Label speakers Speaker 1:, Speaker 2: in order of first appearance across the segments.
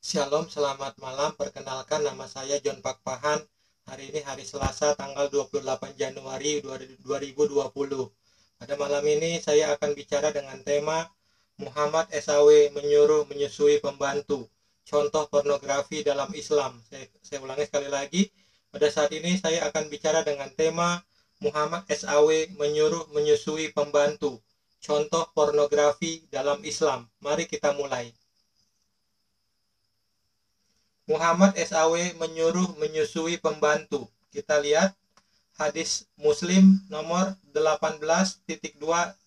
Speaker 1: Shalom, selamat malam. Perkenalkan, nama saya John Pakpahan. Hari ini hari Selasa, tanggal 28 Januari 2020. Pada malam ini saya akan bicara dengan tema Muhammad SAW menyuruh menyusui pembantu. Contoh pornografi dalam Islam. Saya ulangi sekali lagi. Pada saat ini saya akan bicara dengan tema Muhammad SAW menyuruh menyusui pembantu. Contoh pornografi dalam Islam. Mari kita mulai. Muhammad SAW menyuruh menyusui pembantu. Kita lihat hadis Muslim nomor 18.222.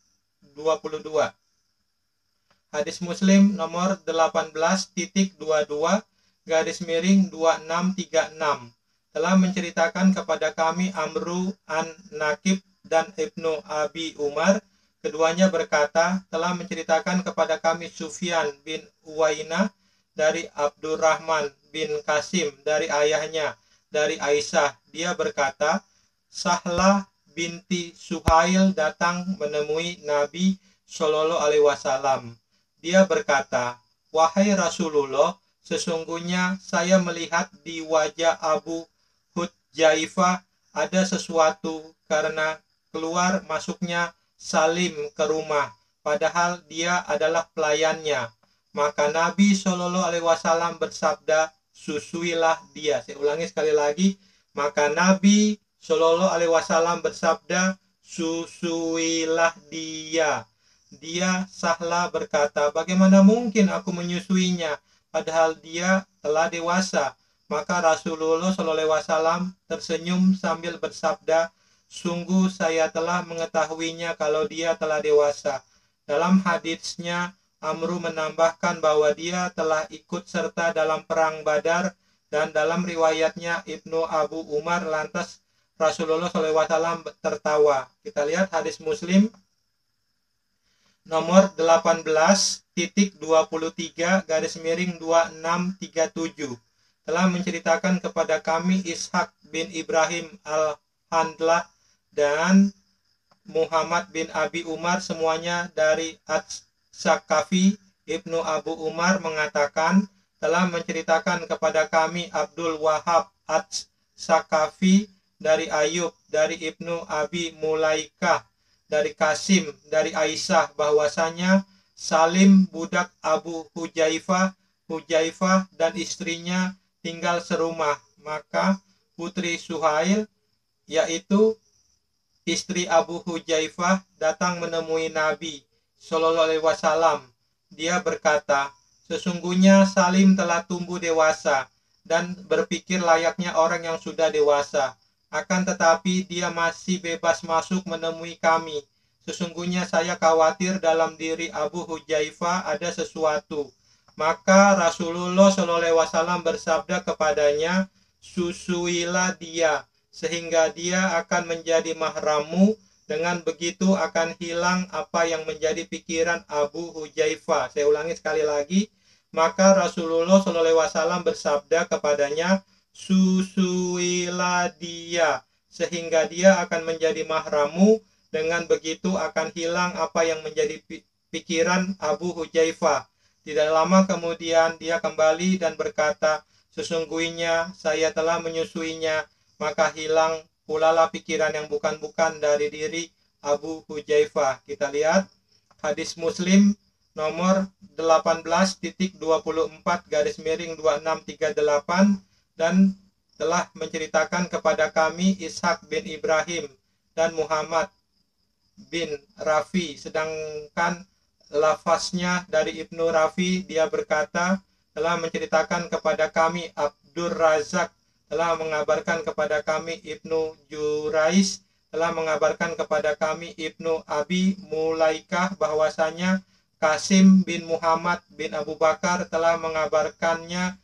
Speaker 1: Hadis Muslim nomor 18.22 garis miring 2636 telah menceritakan kepada kami Amru an-Nakib dan Ibnu Abi Umar. Keduanya berkata, telah menceritakan kepada kami Sufyan bin Uwainah dari Abdurrahman bin Qasim dari ayahnya, dari Aisyah. Dia berkata, Sahlah binti Suhail datang menemui Nabi Shallallahu Alaihi Wasallam. Dia berkata, wahai Rasulullah, sesungguhnya saya melihat di wajah Abu Hudjaifah ada sesuatu karena keluar masuknya Salim ke rumah, padahal dia adalah pelayannya. Maka Nabi Shallallahu Alaihi Wasallam bersabda, susuilah dia. Saya ulangi sekali lagi. Maka Nabi Shallallahu Alaihi Wasallam bersabda, susuilah dia. Dia Sahla berkata, bagaimana mungkin aku menyusuinya, padahal dia telah dewasa. Maka Rasulullah Shallallahu Alaihi Wasallam tersenyum sambil bersabda, sungguh saya telah mengetahuinya kalau dia telah dewasa. Dalam hadisnya, Amru menambahkan bahwa dia telah ikut serta dalam perang Badar, dan dalam riwayatnya Ibnu Abu Umar, lantas Rasulullah SAW tertawa. Kita lihat hadis Muslim nomor 18.23 garis miring 2637 telah menceritakan kepada kami Ishak bin Ibrahim al-Handlah dan Muhammad bin Abi Umar, semuanya dari Sakafi. Ibnu Abu Umar mengatakan, telah menceritakan kepada kami Abdul Wahab Sakafi dari Ayub, dari Ibnu Abi Mulaikah, dari Qasim, dari Aisyah, bahwasanya Salim budak Abu Hujaifah dan istrinya tinggal serumah. Maka putri Suhail, yaitu istri Abu Hujaifah, datang menemui Nabi Shallallahu Alaihi Wasallam. Dia berkata, sesungguhnya Salim telah tumbuh dewasa dan berpikir layaknya orang yang sudah dewasa. Akan tetapi dia masih bebas masuk menemui kami. Sesungguhnya saya khawatir dalam diri Abu Hujaifah ada sesuatu. Maka Rasulullah Shallallahu Alaihi Wasallam bersabda kepadanya, susuilah dia, sehingga dia akan menjadi mahrammu. Dengan begitu akan hilang apa yang menjadi pikiran Abu Hujaifah. Saya ulangi sekali lagi. Maka Rasulullah SAW bersabda kepadanya, susuilah dia, sehingga dia akan menjadi mahrammu. Dengan begitu akan hilang apa yang menjadi pikiran Abu Hujaifah. Tidak lama kemudian dia kembali dan berkata, sesungguhnya saya telah menyusuinya, maka hilang pulalah pikiran yang bukan-bukan dari diri Abu Hujaifah. Kita lihat hadis Muslim nomor 18.24 garis miring 2638 dan telah menceritakan kepada kami Ishak bin Ibrahim dan Muhammad bin Rafi, sedangkan lafaznya dari Ibnu Rafi. Dia berkata, telah menceritakan kepada kami Abdur Razak, telah mengabarkan kepada kami Ibnu Jurais, telah mengabarkan kepada kami Ibnu Abi Mulaikah, bahwasanya Qasim bin Muhammad bin Abu Bakar telah mengabarkannya,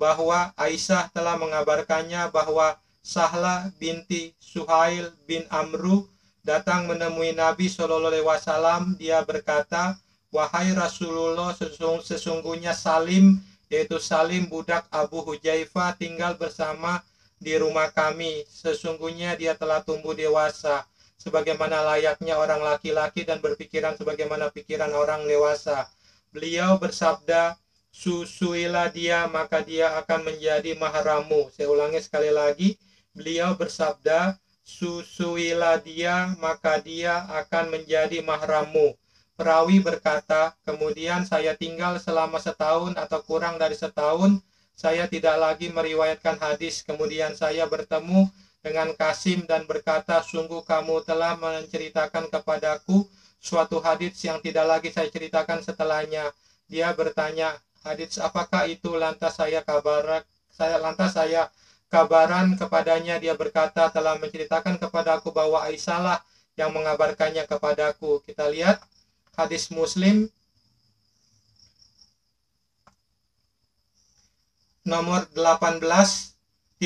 Speaker 1: bahwa Aisyah telah mengabarkannya bahwa Sahla binti Suhail bin Amru datang menemui Nabi Shallallahu Alaihi Wasallam. Dia berkata, wahai Rasulullah, sesungguhnya Salim, yaitu Salim budak Abu Hujaifah, tinggal bersama di rumah kami. Sesungguhnya dia telah tumbuh dewasa, sebagaimana layaknya orang laki-laki dan berpikiran sebagaimana pikiran orang dewasa. Beliau bersabda, susuilah dia maka dia akan menjadi mahrammu. Saya ulangi sekali lagi, beliau bersabda, susuilah dia maka dia akan menjadi mahrammu. Perawi berkata, kemudian saya tinggal selama setahun atau kurang dari setahun, saya tidak lagi meriwayatkan hadis. Kemudian saya bertemu dengan Kasim dan berkata, sungguh kamu telah menceritakan kepadaku suatu hadis yang tidak lagi saya ceritakan setelahnya. Dia bertanya, hadis apakah itu? Lantas saya kabaran kepadanya. Dia berkata, telah menceritakan kepadaku bahwa Aisyah lah yang mengabarkannya kepadaku. Kita lihat hadis Muslim nomor 18.25/2639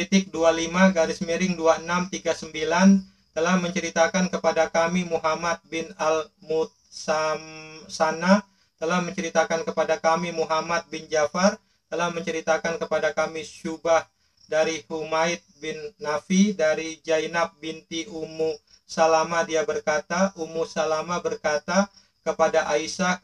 Speaker 1: telah menceritakan kepada kami Muhammad bin Al-Mutsamsana, telah menceritakan kepada kami Muhammad bin Ja'far, telah menceritakan kepada kami Syubah dari Humaid bin Nafi, dari Zainab binti Ummu Salama. Dia berkata, Ummu Salama berkata kepada Aisyah,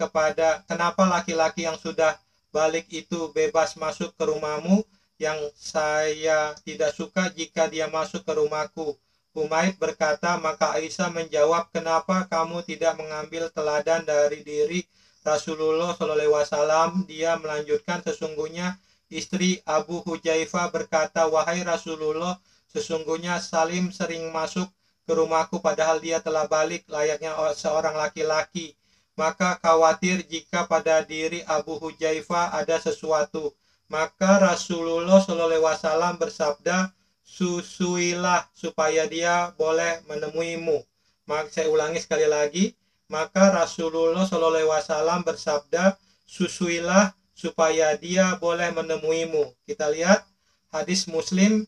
Speaker 1: kenapa laki-laki yang sudah balik itu bebas masuk ke rumahmu, yang saya tidak suka jika dia masuk ke rumahku. Humaid berkata, maka Aisyah menjawab, kenapa kamu tidak mengambil teladan dari diri Rasulullah SAW? Dia melanjutkan, sesungguhnya istri Abu Hujaifah berkata, wahai Rasulullah, sesungguhnya Salim sering masuk ke rumahku padahal dia telah balik layaknya seorang laki-laki. Maka khawatir jika pada diri Abu Hujaifah ada sesuatu. Maka Rasulullah SAW bersabda, susuilah supaya dia boleh menemuimu. Maka saya ulangi sekali lagi, maka Rasulullah SAW bersabda, susuilah supaya dia boleh menemuimu. Kita lihat hadis Muslim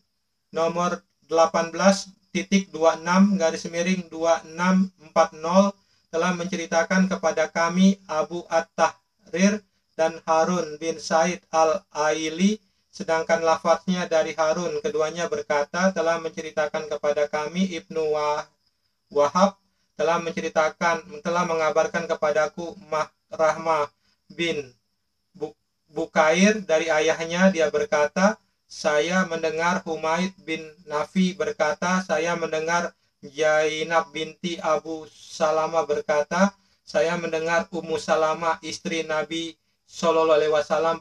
Speaker 1: nomor 18.26/2640 telah menceritakan kepada kami Abu At-Tahrir dan Harun bin Said Al-Aili, sedangkan lafaznya dari Harun. Keduanya berkata, telah menceritakan kepada kami Ibnu Wahab, telah mengabarkan kepadaku Mahrahmah bin Bukair dari ayahnya. Dia berkata, saya mendengar Humaid bin Nafi berkata, saya mendengar Zainab binti Abu Salama berkata, saya mendengar Ummu Salama istri Nabi SAW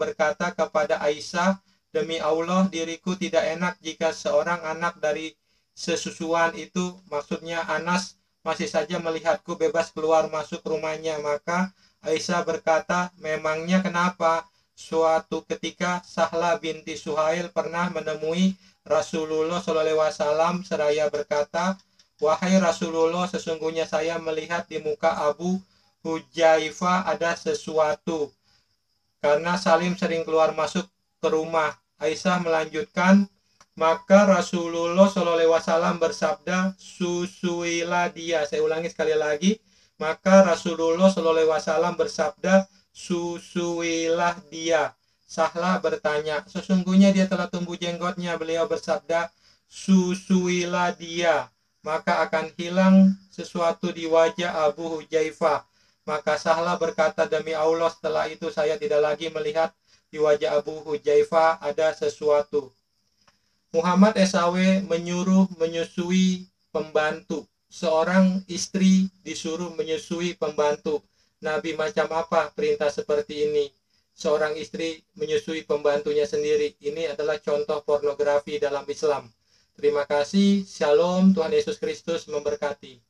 Speaker 1: berkata kepada Aisyah, demi Allah diriku tidak enak jika seorang anak dari sesusuan itu, maksudnya Anas, masih saja melihatku bebas keluar masuk rumahnya. Maka Aisyah berkata, memangnya kenapa? Suatu ketika Sahla binti Suhail pernah menemui Rasulullah SAW seraya berkata, wahai Rasulullah, sesungguhnya saya melihat di muka Abu Hujaifah ada sesuatu, karena Salim sering keluar masuk ke rumah. Aisyah melanjutkan, maka Rasulullah SAW bersabda, susuilah dia. Saya ulangi sekali lagi, maka Rasulullah SAW bersabda, susuilah dia. Sahla bertanya, sesungguhnya dia telah tumbuh jenggotnya. Beliau bersabda, susuilah dia, maka akan hilang sesuatu di wajah Abu Hujaifah. Maka Sahla berkata, demi Allah setelah itu saya tidak lagi melihat di wajah Abu Hujaifah ada sesuatu. Muhammad SAW menyuruh menyusui pembantu. Seorang istri disuruh menyusui pembantu. Nabi macam apa perintah seperti ini? Seorang istri menyusui pembantunya sendiri. Ini adalah contoh pornografi dalam Islam. Terima kasih. Shalom. Tuhan Yesus Kristus memberkati.